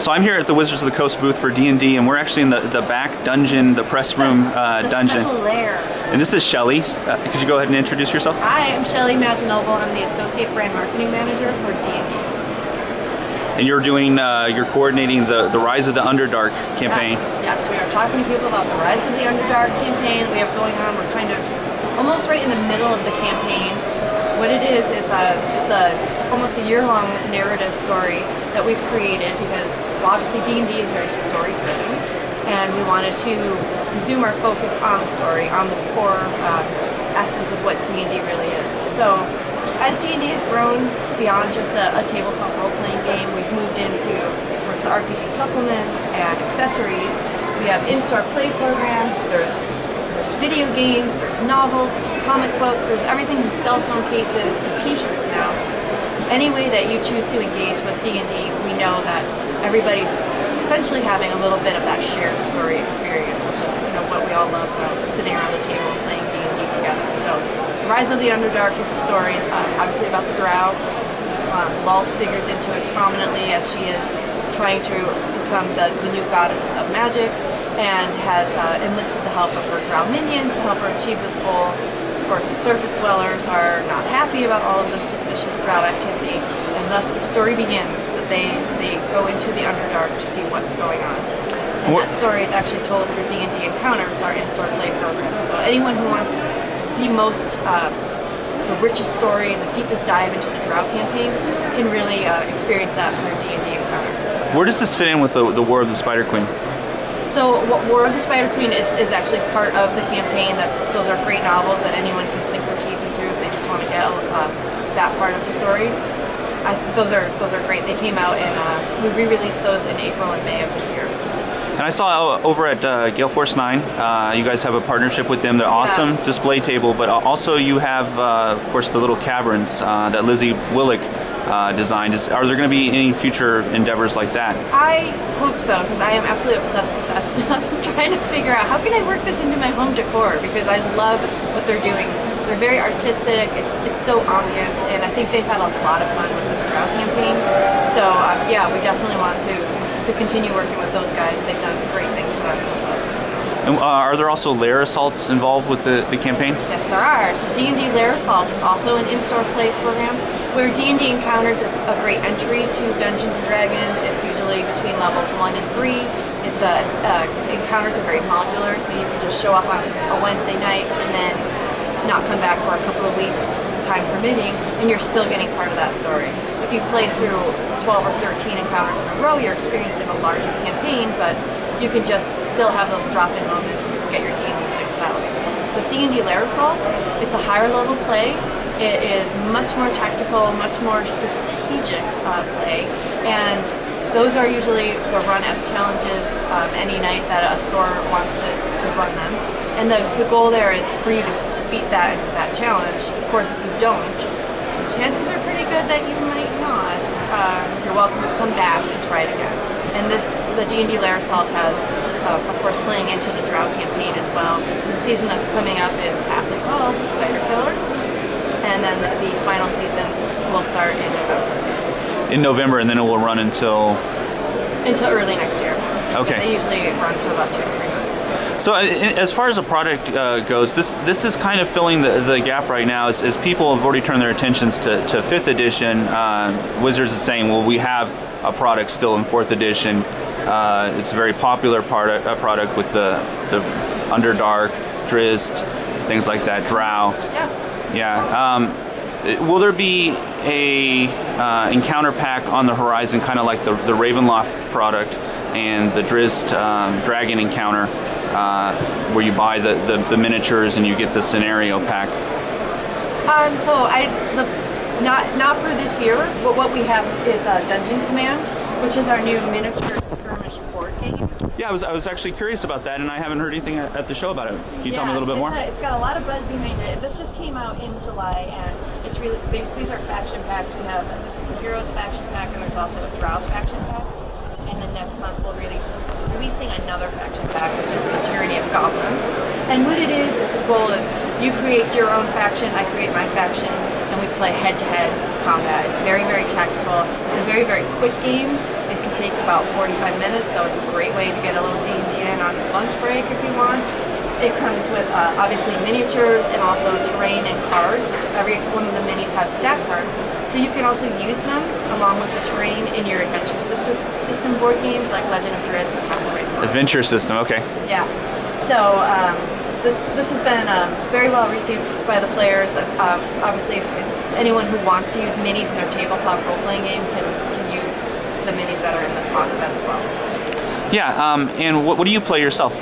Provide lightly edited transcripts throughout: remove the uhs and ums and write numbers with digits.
So I'm here at the Wizards of the Coast booth for D&D, and we're actually in the back dungeon, the press room dungeon. Special lair. And this is Shelly. Could you go ahead and introduce yourself? Hi, I'm Shelly Mazzanoble. I'm the Associate Brand Marketing Manager for D&D. And you're doing, you're coordinating the Rise of the Underdark campaign. Yes, we are talking to people about the Rise of the Underdark campaign that we have going on. We're kind of almost right in the middle of the campaign. What it is it's almost a year-long narrative story that we've created because obviously D&D is very story-driven, and we wanted to zoom our focus on the story, on the core essence of what D&D really is. So as D&D has grown beyond just a tabletop role-playing game, we've moved into, of course, the RPG supplements and accessories. We have in-store play programs, there's video games, there's novels, there's comic books, there's everything from cell phone cases to t-shirts now. Any way that you choose to engage with D&D, we know that everybody's essentially having a little bit of that shared story experience, which is what we all love about sitting around the table and playing D&D together. So Rise of the Underdark is a story obviously about the Drow. Lalt figures into it prominently as she is trying to become the new goddess of magic, and has enlisted the help of her Drow minions to help her achieve this goal. Of course, the surface dwellers are not happy about all of this suspicious Drow activity, and thus the story begins that they go into the Underdark to see what's going on. And that story is actually told through D&D Encounters, our in-store play program. So anyone who wants the most, the richest story, the deepest dive into the Drow campaign can really experience that through D&D Encounters. Where does this fit in with the War of the Spider Queen? So War of the Spider Queen is actually part of the campaign. Those are great novels that anyone can sink their teeth into if they just want to get that part of the story. Those are great. They came out and we re-released those in April and May of this year. And I saw over at Gale Force 9, you guys have a partnership with them. They're awesome display table, but also you have, of course, the little caverns that Lizzie Willick designed. Are there going to be any future endeavors like that? I hope so, because I am absolutely obsessed with that stuff. I'm trying to figure out how can I work this into my home decor, because I love what they're doing. They're very artistic, it's so ambient, and I think they've had a lot of fun with this Drow campaign. So yeah, we definitely want to continue working with those guys. They've done great things for us so far. And are there also lair assaults involved with the campaign? Yes, there are. So D&D Lair Assault is also an in-store play program where D&D Encounters is a great entry to Dungeons & Dragons. It's usually between levels 1 and 3. The encounters are very modular, so you can just show up on a Wednesday night and then not come back for a couple of weeks, time permitting, and you're still getting part of that story. If you play through 12 or 13 encounters in a row, you're experiencing a larger campaign, but you can just still have those drop-in moments and just get your D&D fix that way. With D&D Lair Assault, it's a higher level play. It is much more tactical, much more strategic play, and those are usually run as challenges any night that a store wants to run them. And the goal there is for you to beat that challenge. Of course, if you don't, the chances are pretty good that you might not. You're welcome to come back and try it again. And the D&D Lair Assault has, of course, playing into the Drow campaign as well. The season that's coming up is aptly called Spider Killer, and then the final season will start in November. In November, and then it will run until early next year. Okay. They usually run for about 2 to 3 months. So as far as the product goes, this is kind of filling the gap right now as people have already turned their attentions to 5th edition. Wizards is saying, well, we have a product still in 4th edition. It's a very popular product with the Underdark, Drizzt, things like that, Drow. Yeah. Will there be a encounter pack on the horizon, kind of like the Ravenloft product and the Drizzt Dragon encounter, where you buy the miniatures and you get the scenario pack? Not for this year, but what we have is Dungeon Command, which is our new miniature skirmish board game. Yeah, I was actually curious about that, and I haven't heard anything at the show about it. Can you tell me a little bit more? It's got a lot of buzz behind it. This just came out in July, and it's really these are faction packs. We have this is the Heroes faction pack, and there's also a Drow faction pack. And then next month we'll really releasing another faction pack, which is the Tyranny of Goblins. And what it is the goal is you create your own faction, I create my faction, and we play head-to-head combat. It's very, very tactical. It's a very, very quick game. It can take about 45 minutes, so it's a great way to get a little D&D in on lunch break if you want. It comes with obviously miniatures and also terrain and cards. Every one of the minis has stat cards, so you can also use them along with the terrain in your adventure system board games like Legend of Druids or Castle Ravenloft. Adventure system, okay. Yeah. So this has been very well received by the players. Obviously, if anyone who wants to use minis in their tabletop role-playing game can use the minis that are in this box set as well. Yeah, and what do you play yourself?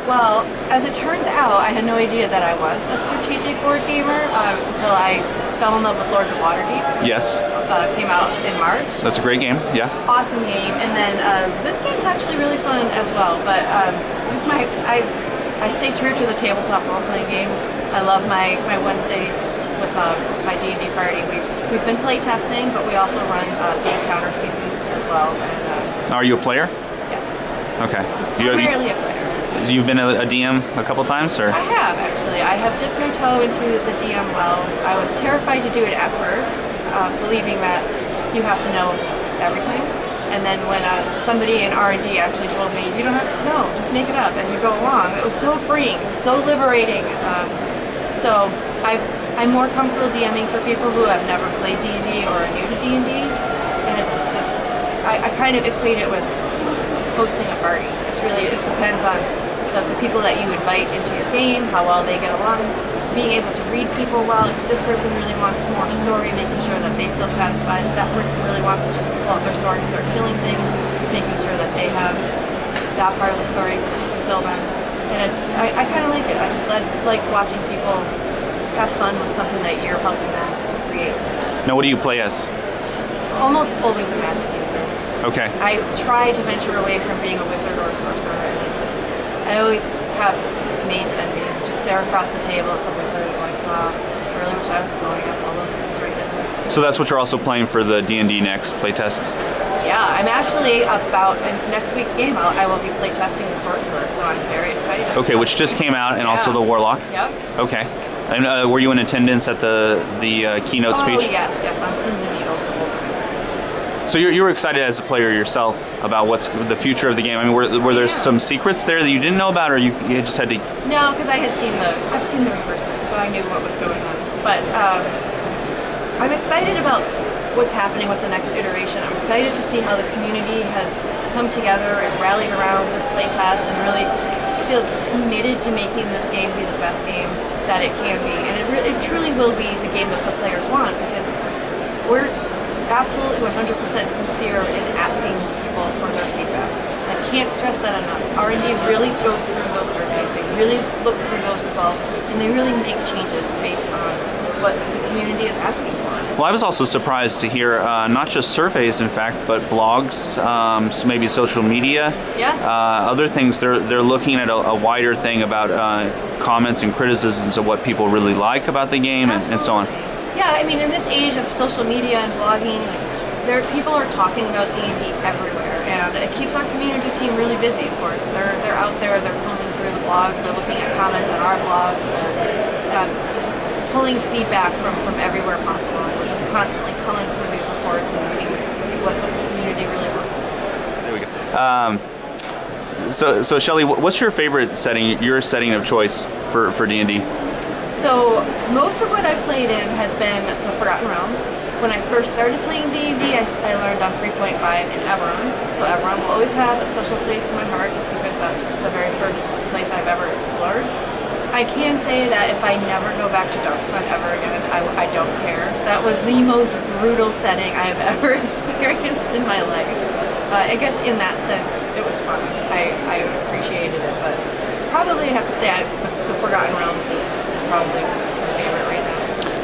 Well, as it turns out, I had no idea that I was a strategic board gamer until I fell in love with Lords of Waterdeep. Yes. Came out in March. That's a great game, yeah. Awesome game. And then this game's actually really fun as well. But I stay true to the tabletop role-playing game. I love my Wednesdays with my D&D party. We've been play testing, but we also run the encounter seasons as well. And, Are you a player? Yes. Okay. Primarily a player. You've been a DM a couple times, or? I have, actually. I have dipped my toe into the DM well. I was terrified to do it at first, believing that you have to know everything. And then when somebody in R&D actually told me, you don't have to know, just make it up as you go along. It was so freeing, it was so liberating. So I'm more comfortable DMing for people who have never played D&D or are new to D&D. And it's just, I kind of equate it with hosting a party. It depends on the people that you invite into your game, how well they get along, being able to read people well. If this person really wants more story, making sure that they feel satisfied. If that person really wants to just pull out their sword and start killing things, making sure that they have that part of the story to fulfill them. And it's I kind of like it. I just like watching people have fun with something that you're helping them to create. Now, what do you play as? Almost always a magic user. Okay. I try to venture away from being a wizard or a sorcerer, and I always have mage envy. Just stare across the table at the wizard and like, wow, I really wish I was blowing up all those things right now. So that's what you're also playing for the D&D Next playtest? Yeah, I'm actually in next week's game, I will be playtesting the sorcerer, so I'm very excited. Okay, which just came out, and also the warlock? Yep. Okay. And were you in attendance at the keynote speech? Oh, yes, I'm pins and needles the whole time. So you were excited as a player yourself about what's the future of the game. I mean, were there some secrets there that you didn't know about, or you just had to? No, because I've seen the rehearsals, so I knew what was going on. But I'm excited about what's happening with the next iteration. I'm excited to see how the community has come together and rallied around this playtest and really feels committed to making this game be the best game that it can be. And it truly will be the game that the players want, because we're absolutely 100% sincere in asking people for their feedback. I can't stress that enough. R&D really goes through those surveys, they really look through those results, and they really make changes based on what the community is asking for. Well, I was also surprised to hear not just surveys, in fact, but blogs, so maybe social media, other things. They're looking at a wider thing about comments and criticisms of what people really like about the game and so on. Yeah, I mean, in this age of social media and blogging, people are talking about D&D everywhere, and it keeps our community team really busy. Of course, they're out there, they're combing through the blogs, they're looking at comments on our blogs, they're just pulling feedback from everywhere possible. And we're just constantly culling through these reports and reading to see what the community really wants. There we go. So Shelly, what's your favorite setting? Your setting of choice for D&D? So most of what I've played in has been the Forgotten Realms. When I first started playing D&D, I learned on 3.5 in Eberron. So Eberron will always have a special place in my heart just because that's the very first place I've ever explored. I can say that if I never go back to Dark Sun ever again, I don't care. That was the most brutal setting I've ever experienced in my life. I guess in that sense, it was fun. I appreciated it, but probably I have to say the Forgotten Realms is probably my favorite right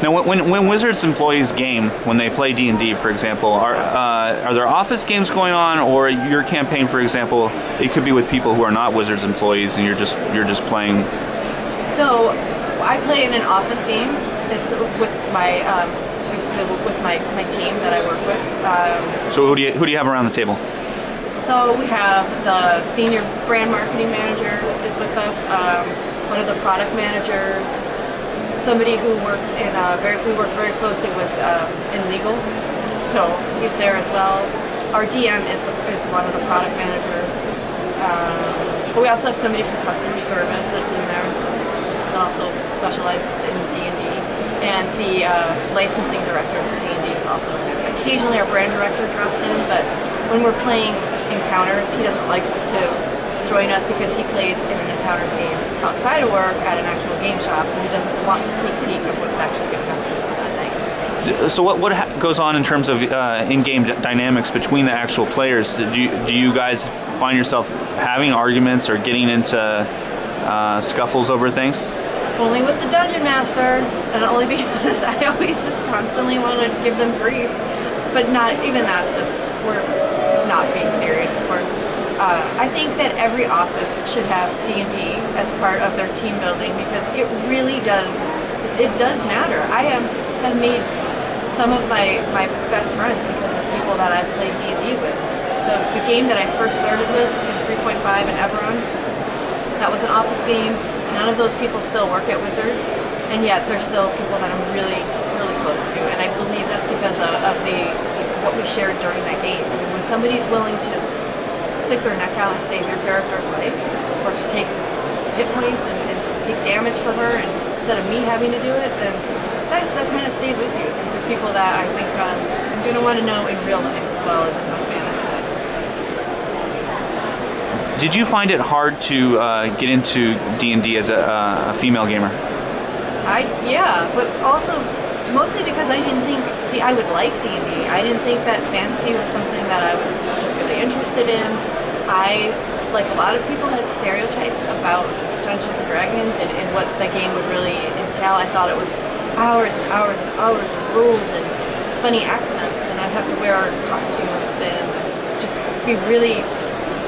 now. Now, when Wizards employees game, when they play D&D, for example, are there office games going on, or your campaign, for example, it could be with people who are not Wizards employees, and you're just playing? So, I play in an office game. It's with my with my team that I work with. So who do you have around the table? So we have the senior brand marketing manager is with us. One of the product managers, somebody who works we work very closely with in legal, so he's there as well. our DM is one of the product managers. But we also have somebody from customer service that's in there that also specializes in D&D. And the licensing director for D&D is also in there. Occasionally our brand director drops in, but when we're playing encounters, he doesn't like to join us because he plays in an encounters game outside of work at an actual game shop, so he doesn't want the sneak peek of what's actually going to happen for that night. So what goes on in terms of in-game dynamics between the actual players? Do you guys find yourself having arguments or getting into scuffles over things? Only with the dungeon master, and only because I always just constantly want to give them grief. But not even that's just, we're not being serious, of course. I think that every office should have D&D as part of their team building because it really does, it does matter. I have made some of my best friends because of people that I've played D&D with. The game that I first started with in 3.5 in Eberron, that was an office game. None of those people still work at Wizards, and yet they're still people that I'm really, really close to. And I believe that's because of what we shared during that game. I mean, when somebody's willing to stick their neck out and save your character's life, or to take hit points and take damage for her, and instead of me having to do it, then that kind of stays with you. These are people that I think I'm going to want to know in real life as well as in my fantasy life. Did you find it hard to get into D&D as a female gamer? Yeah, but also mostly because I didn't think I would like D&D. I didn't think that fantasy was something that I was particularly interested in. I, like a lot of people, had stereotypes about Dungeons and Dragons and what the game would really entail. I thought it was hours and hours and hours of rules and funny accents, and I'd have to wear costumes and just be really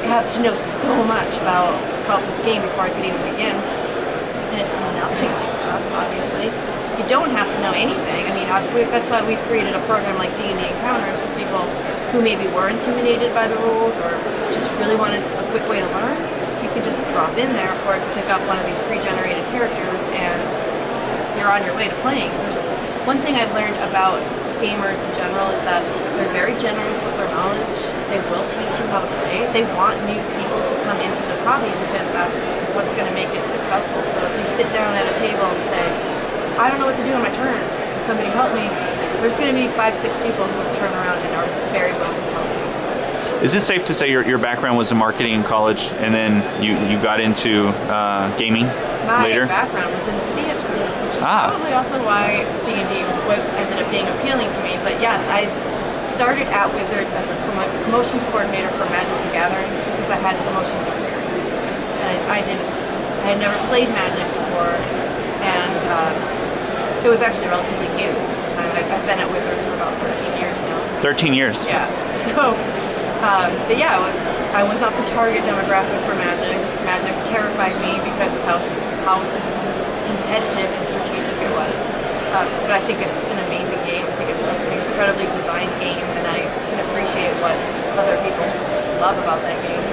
have to know so much about this game before I could even begin. And it's nothing like that, obviously. You don't have to know anything. I mean, that's why we've created a program like D&D Encounters for people who maybe were intimidated by the rules or just really wanted a quick way to learn. You can just drop in there, of course, pick up one of these pre-generated characters, and you're on your way to playing. There's one thing I've learned about gamers in general is that they're very generous with their knowledge. They will teach you how to play. They want new people to come into this hobby because that's what's going to make it successful. So if you sit down at a table and say, I don't know what to do on my turn, can somebody help me? There's going to be 5-6 people who turn around and are very willing to help you. Is it safe to say your background was in marketing in college and then you got into gaming later? My background was in theater, which is probably also why D&D ended up being appealing to me. But yes, I started at Wizards as a promotions coordinator for Magic the Gathering because I had promotions experience. And I had never played Magic before, and it was actually relatively new at the time. I've been at Wizards for about 13 years now. 13 years? Yeah. So, but yeah, I was not the target demographic for Magic. Magic terrified me because of how competitive and strategic it was. But I think it's an amazing game. I think it's an incredibly designed game, and I can appreciate what other people love about that game.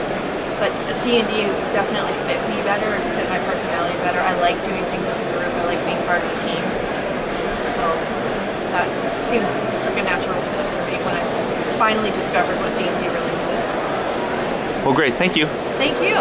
But D&D definitely fit me better and fit my personality better. I like doing things as a group. I like being part of a team. So that seemed like a natural fit for me when I finally discovered what D&D really was. Well, great. Thank you. Thank you.